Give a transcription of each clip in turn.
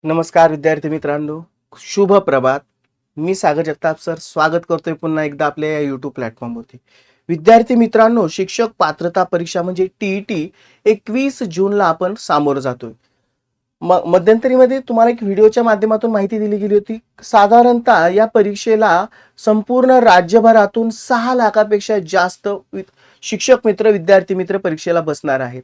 नमस्कार विद्यार्थी मित्रांनो, शुभ प्रभात. मी सागर जगताप सर स्वागत करतोय पुन्हा एकदा आपल्या या यूट्यूब प्लॅटफॉर्मवरती. विद्यार्थी मित्रांनो, शिक्षक पात्रता परीक्षा म्हणजे टीईटी 21 जूनला आपण सामोरं जातोय. मध्यंतरीमध्ये तुम्हाला एक व्हिडिओच्या माध्यमातून माहिती दिली गेली होती. साधारणतः या परीक्षेला संपूर्ण राज्यभरातून 6 लाखापेक्षा जास्त शिक्षक मित्र, विद्यार्थी मित्र परीक्षेला बसणार आहेत.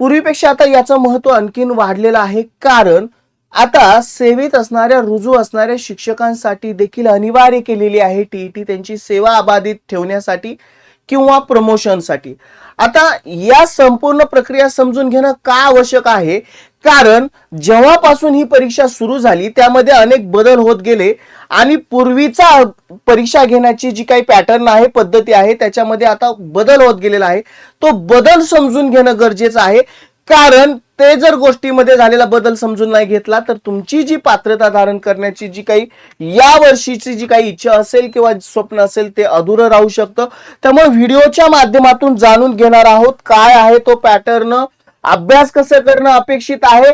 पूर्वीपेक्षा आता याचं महत्व आणखीन वाढलेलं आहे, कारण आता सेवेत असणाऱ्या रुजू असणाऱ्या शिक्षकांसाठी देखील अनिवार्य केलेली आहे टीईटी त्यांची सेवा अबाधित ठेवण्यासाठी किंवा प्रमोशनसाठी. आता या संपूर्ण प्रक्रिया समजून घेणं का आवश्यक आहे, कारण जेव्हापासून ही परीक्षा सुरू झाली त्यामध्ये अनेक बदल होत गेले आणि पूर्वीचा परीक्षा घेण्याची जी काही पॅटर्न आहे, पद्धती आहे, त्याच्यामध्ये आता बदल होत गेलेला आहे. तो बदल समजून घेणं गरजेचं आहे, कारण ते जर गोष्टीमध्ये झालेला बदल समजून नाही घेतला तर तुमची जी पात्रता धारण करण्याची जी काही या वर्षीची जी काही इच्छा असेल किंवा स्वप्न असेल ते अधुरं राहू शकतं. त्यामुळे व्हिडिओच्या माध्यमातून जाणून घेणार आहोत काय आहे तो पॅटर्न, अभ्यास कसं करणं अपेक्षित आहे,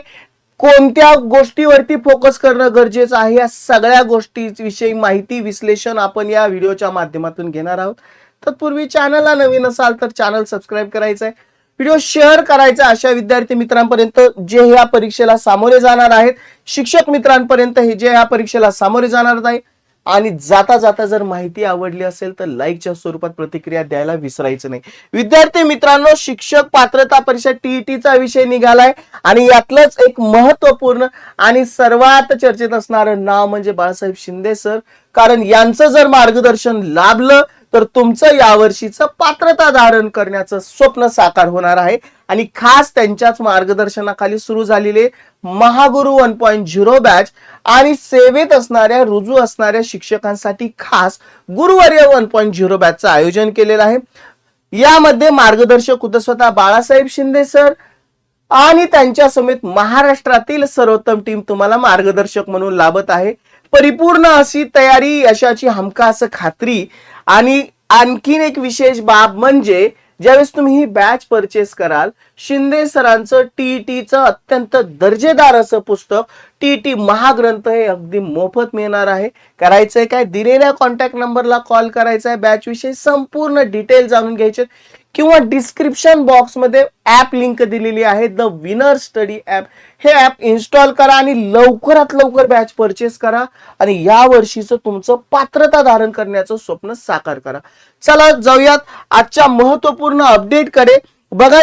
कोणत्या गोष्टीवरती फोकस करणं गरजेचं आहे, या सगळ्या गोष्टीविषयी माहिती विश्लेषण आपण या व्हिडिओच्या माध्यमातून घेणार आहोत. तत्पूर्वी चॅनलला नवीन असाल तर चॅनल सबस्क्राईब करायचं आहे, व्हिडिओ शेअर करायचा अशा विद्यार्थी मित्रांपर्यंत जे या परीक्षेला सामोरे जाणार आहेत, शिक्षक मित्रांपर्यंत हे जे या परीक्षेला सामोरे जाणार आहे. आणि जाता जाता जर माहिती आवडली असेल तर लाईकच्या स्वरूपात प्रतिक्रिया द्यायला विसरायचं नाही. विद्यार्थी मित्रांनो, शिक्षक पात्रता परीक्षा टीईटीचा विषय निघालाय आणि यातलंच एक महत्वपूर्ण आणि सर्वात चर्चेत असणारं नाव म्हणजे बाळासाहेब शिंदे सर. कारण यांचं जर मार्गदर्शन लाभलं तर तुमचं यावर्षीचं पात्रता धारण करण्याचं स्वप्न साकार होणार आहे. आणि खास त्यांच्याच मार्गदर्शनाखाली सुरू झालेले महागुरु 1.0 बॅच आणि सेवेत असणाऱ्या रुजू असणाऱ्या शिक्षकांसाठी खास गुरुवर्य 1.0 बॅचचं आयोजन केलेलं आहे. यामध्ये मार्गदर्शक होते स्वतः बाळासाहेब शिंदे सर आणि त्यांच्या समेत महाराष्ट्रातील सर्वोत्तम टीम तुम्हाला मार्गदर्शक म्हणून लाभत आहे. परिपूर्ण अशी तयारी, यशाची हमखास खात्री. आणि आणखीन एक विशेष बाब म्हणजे ज्यावेळेस तुम्ही ही बॅच परचेस कराल, शिंदे सरांचं टीईटीचं अत्यंत दर्जेदार असं पुस्तक टीईटी महाग्रंथ हे अगदी मोफत मिळणार आहे. करायचंय काय, दिलेल्या कॉन्टॅक्ट नंबरला कॉल करायचा आहे, बॅच विषयी संपूर्ण डिटेल जाणून घ्यायचे किंवा डिस्क्रिप्शन बॉक्स मध्ये ऍप लिंक दिलेली आहे, द विनर स्टडी ऍप. हे ऍप इन्स्टॉल करा आणि लवकरात लवकर बॅच परचेस करा आणि या वर्षीचं तुमचं पात्रता धारण करण्याचं स्वप्न साकार करा. चला जाऊयात आजच्या महत्वपूर्ण अपडेट कडे. बघा,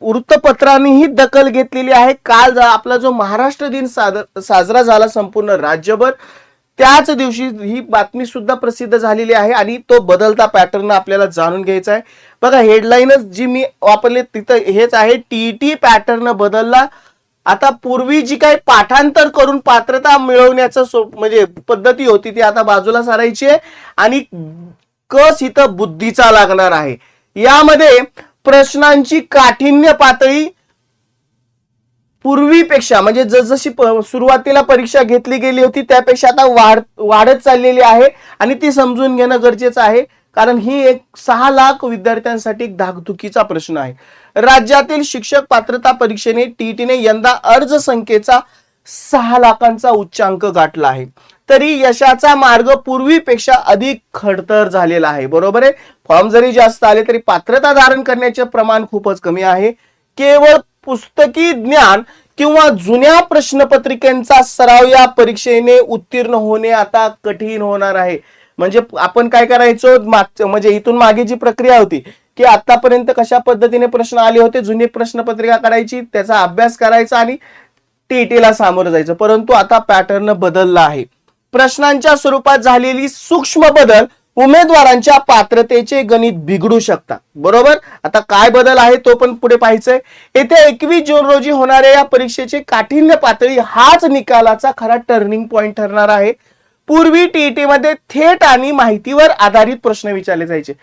वृत्तपत्रांनीही दखल घेतलेली आहे. काल आपला जो महाराष्ट्र दिन साजरा झाला संपूर्ण राज्यभर, त्याच दिवशी ही बातमी सुद्धा प्रसिद्ध झालेली आहे आणि तो बदलता पॅटर्न आपल्याला जाणून घ्यायचा आहे. बघा, हेडलाईनच जी मी वापरली तिथं हेच आहे, टीईटी पॅटर्न बदलला. आता पूर्वी जी काही पाठांतर करून पात्रता मिळवण्याचं म्हणजे पद्धती होती ती आता बाजूला सारायची आहे आणि कस इथं बुद्धीचा लागणार आहे. यामध्ये प्रश्नांची काठिण्य पातळी पूर्वीपेक्षा म्हणजे जसजशी सुरुवातीला परीक्षा घेतली गेली होती त्यापेक्षा आता वाढत चाललेली आहे आणि ती समजून घेणं गरजेचं आहे. कारण ही एक 6 लाख विद्यार्थ्यांसाठी एक धाकधुकीचा प्रश्न आहे. राज्यातील शिक्षक पात्रता परीक्षेने टीईटीने यंदा अर्ज संख्येचा 6 लाखांचा उच्चांक गाठला आहे. तरी यशाचा मार्ग पूर्वीपेक्षा अधिक खडतर झालेला आहे. बरोबर आहे, फॉर्म जरी जास्त आले तरी पात्रता धारण करण्याचे प्रमाण खूपच कमी आहे. केवळ पुस्तकी ज्ञान किंवा जुन्या प्रश्नपत्रिकांचा सराव या परीक्षेने उत्तीर्ण होणे आता कठीण होणार आहे. म्हणजे आपण काय करायचो, म्हणजे इथून मागे जी प्रक्रिया होती की आतापर्यंत कशा पद्धतीने प्रश्न आले होते, जुनी प्रश्नपत्रिका काढायची, त्याचा अभ्यास करायचा आणि टीईटीला सामोरं जायचं. परंतु आता पॅटर्न बदलला आहे. प्रश्नांच्या स्वरूपात झालेली सूक्ष्म बदल उमेदवारांच्या पात्रतेचे गणित बिघडू शकतात. बरोबर, आता काय बदल आहे तो पण पुढे पाहायचंय. येत्या 21 जून रोजी होणाऱ्या या परीक्षेची काठिण्य पातळी हाच निकालाचा खरा टर्निंग पॉइंट ठरणार आहे. पूर्वी टीईटी मध्ये थेट आणि माहितीवर आधारित प्रश्न विचारले जायचे.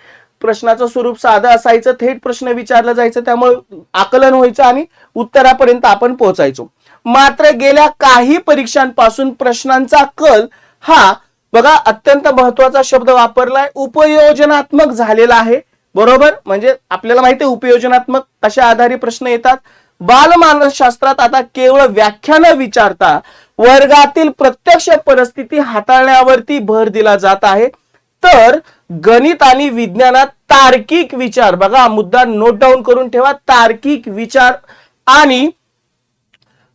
प्रश्नाचं स्वरूप साधं असायचं, थेट प्रश्न विचारला जायचं, त्यामुळे आकलन व्हायचं आणि उत्तरापर्यंत आपण पोहोचायचो. मात्र गेल्या काही परीक्षांपासून प्रश्नांचा कल हा, बघा, अत्यंत महत्वाचा शब्द वापरलाय, उपयोजनात्मक झालेला आहे. बरोबर, म्हणजे आपल्याला माहिती आहे उपयोजनात्मक कशा आधारे प्रश्न येतात. बालमानसशास्त्रात आता केवळ व्याख्यानं विचारता वर्गातील प्रत्यक्ष परिस्थिती हाताळण्यावरती भर दिला जात आहे, तर गणित आणि विज्ञानात तार्किक विचार, बघा मुद्दा नोट डाऊन करून ठेवा, तार्किक विचार आणि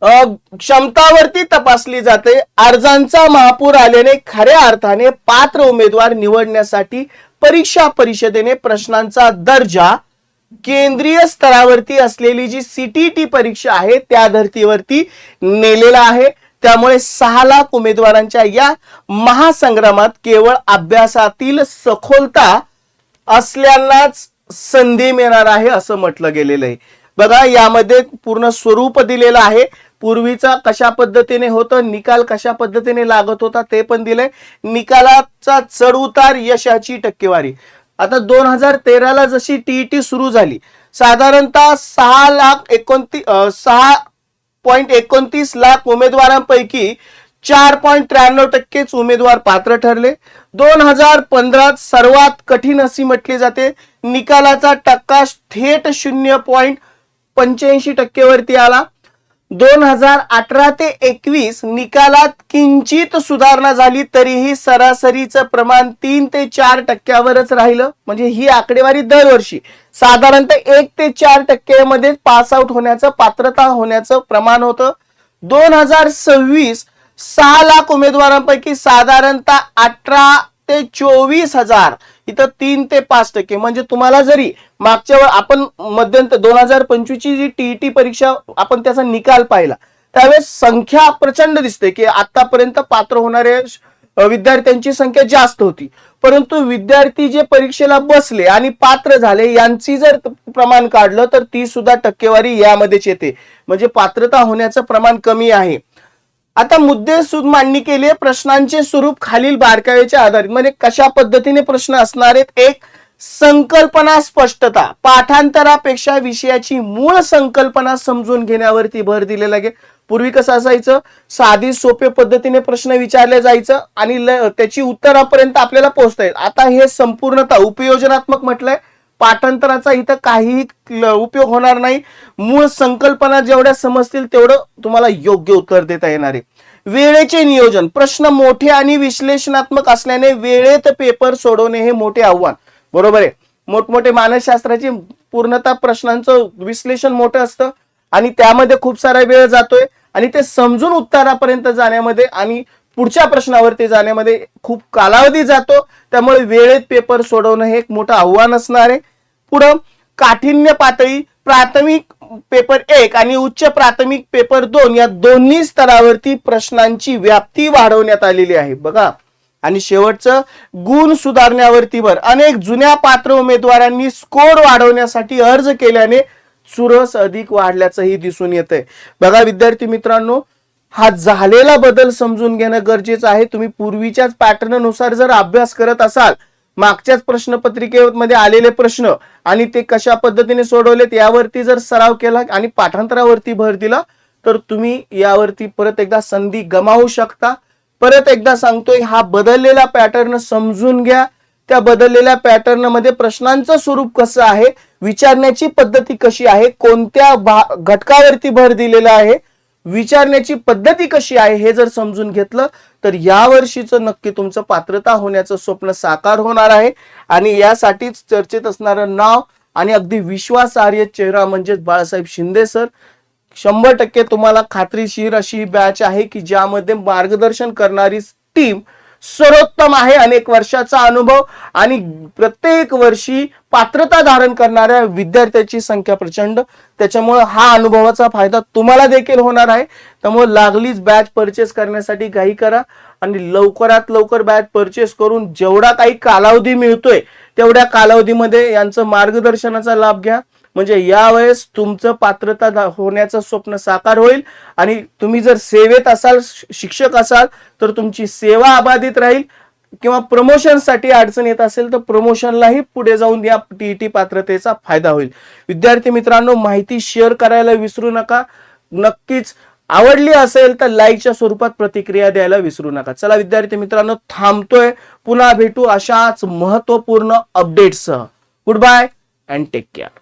क्षमतावरती तपासली जाते। अर्जांचा महापूर आल्याने खऱ्या अर्थाने पात्र उमेदवार निवडण्यासाठी परीक्षा परिषदेने प्रश्नांचा दर्जा केंद्रीय स्तरावरती असलेली जी CTET परीक्षा आहे त्या धर्तीवरती नेलेला आहे। त्यामुळे 6 लाख उमेदवारांच्या या महासंग्रामात केवळ अभ्यासातील सखोलता असल्यालाच संधी मिळणार आहे असं म्हटलं गेलेलं आहे। बघा यामध्ये पूर्ण स्वरूप दिलेलं आहे, पूर्वीचा कशा पद्धतीने होतं, निकाल कशा पद्धतीने लागत होता ते पण दिलंय, निकालाचा चढ उतार, यशाची टक्केवारी। आता 2013ला जशी TET सुरू झाली, साधारणतः 6.29 लाख उमेदवारांपैकी 4.93% उमेदवार पात्र ठरले। 2015 सर्वात कठीण अशी म्हटली जाते, निकालाचा टक्का थेट 0.85% वरती आला। 2018 ते 21 निकालात किंचित सुधारणा झाली, तरीही सरासरीचं प्रमाण 3 ते 4% राहिलं। म्हणजे ही आकडेवारी दरवर्षी साधारणतः 1 ते 4% मध्ये पास आउट होण्याचं, पात्रता होण्याचं प्रमाण होतं। 2026 6 लाख उमेदवारांपैकी साधारणतः 18 ते 24 हजार, इथं 3 ते 5%। म्हणजे तुम्हाला जरी मागच्या आपण मध्यंतर 2025 ची जी TET परीक्षा आपण त्याचा निकाल पाहिला, त्यावेळेस संख्या प्रचंड दिसते की आतापर्यंत पात्र होणारे विद्यार्थ्यांची संख्या जास्त होती, परंतु विद्यार्थी जे परीक्षेला बसले आणि पात्र झाले यांची जर प्रमाण काढलं तर ती सुद्धा टक्केवारी यामध्येच येते। म्हणजे पात्रता होण्याचं प्रमाण कमी आहे। आता मुद्दे मांडणी केली, प्रश्नांचे स्वरूप खालील बारकाव्याच्या आधारित, म्हणजे कशा पद्धतीने प्रश्न असणार आहेत। एक, संकल्पना स्पष्टता, पाठांतरापेक्षा विषयाची मूळ संकल्पना समजून घेण्यावरती भर दिलेला आहे। पूर्वी कसं असायचं, साधी सोपे पद्धतीने प्रश्न विचारले जायचं आणि त्याची उत्तरापर्यंत आपल्याला पोहोचता येईल। आता हे संपूर्णतः उपयोजनात्मक म्हटलंय, पाठांतराचा इथं काही उपयोग होणार नाही, मूळ संकल्पना जेवढ्या समजतील तेवढं तुम्हाला योग्य उत्तर देता येणार आहे। वेळेचे नियोजन, प्रश्न मोठे आणि विश्लेषणात्मक असल्याने वेळेत पेपर सोडवणे हे मोठे आव्हान, बरोबर आहे। मोठमोठे मानसशास्त्राची पूर्णतः प्रश्नांचं विश्लेषण मोठं असतं आणि त्यामध्ये खूप सारा वेळ जातोय आणि ते समजून उत्तरापर्यंत जाण्यामध्ये आणि पुढच्या प्रश्नावरती जाण्यामध्ये खूप कालावधी जातो। त्यामुळे वेळेत पेपर सोडवणं हे एक मोठं आव्हान असणार आहे। पुढं काठिण्य पातळी, प्राथमिक पेपर 1 आणि उच्च प्राथमिक पेपर 2 या दोन्ही स्तरावरती प्रश्नांची व्याप्ती वाढवण्यात आलेली आहे, बघा। आणि शेवटचं गुण सुधारण्यावरती भर, अनेक जुन्या पात्र उमेदवारांनी स्कोर वाढवण्यासाठी अर्ज केल्याने चुरस अधिक वाढल्याचंही दिसून येतंय। बघा विद्यार्थी मित्रांनो, हा झालेला बदल समजून घेणं गरजेचं आहे। तुम्ही पूर्वीच्याच पॅटर्न नुसार जर अभ्यास करत असाल, मागच्याच प्रश्नपत्रिकेमध्ये आलेले प्रश्न आणि ते कशा पद्धतीने सोडवलेत यावरती जर सराव केला आणि पाठांतरावरती भर दिला, तर तुम्ही यावरती परत एकदा संधी गमावू शकता। परत एकदा सांगतोय, हा बदललेला पॅटर्न समजून घ्या। त्या बदललेल्या पॅटर्न मध्ये प्रश्नांचं स्वरूप कसं आहे, विचारण्याची पद्धती कशी आहे, कोणत्या घटकावरती भर दिलेला आहे, विचारण्याची पद्धती कशी आहे, हे जर समजून घेतलं तर या वर्षीचं नक्की तुमचं पात्रता होण्याचं स्वप्न साकार होणार आहे। आणि यासाठीच चर्चेत असणारं नाव आणि अगदी विश्वासार्ह चेहरा म्हणजेच बाळासाहेब शिंदे सर। 100% तुम्हाला खात्रीशीर अशी बॅच आहे की ज्यामध्ये मार्गदर्शन करणारी टीम सर्वोत्तम आहे, अनेक वर्षाचा अनुभव आणि प्रत्येक वर्षी पात्रता धारण करणाऱ्या विद्यार्थ्यांची संख्या प्रचंड, त्याच्यामुळे हा अनुभवाचा फायदा तुम्हाला देखील होणार आहे। त्यामुळे लागलीच बॅच परचेस करण्यासाठी घाई करा आणि लवकरात लवकर बॅच परचेस करून जेवढा काही कालावधी मिळतोय तेवढ्या कालावधीमध्ये यांचं मार्गदर्शनाचा लाभ घ्या। म्हणजे यावेळेस तुमचं पात्रता होण्याचं स्वप्न साकार होईल आणि तुम्ही जर सेवेत असाल, शिक्षक असाल, तर तुमची सेवा अबाधित राहील किंवा प्रमोशनसाठी अडचण येत असेल तर प्रमोशनलाही पुढे जाऊन या TET पात्रतेचा फायदा होईल। विद्यार्थी मित्रांनो, माहिती शेअर करायला विसरू नका। नक्कीच आवडली असेल तर लाईकच्या स्वरूपात प्रतिक्रिया द्यायला विसरू नका। चला विद्यार्थी मित्रांनो, थांबतोय, पुन्हा भेटू अशाच महत्त्वपूर्ण अपडेट्ससह। Goodbye and take care.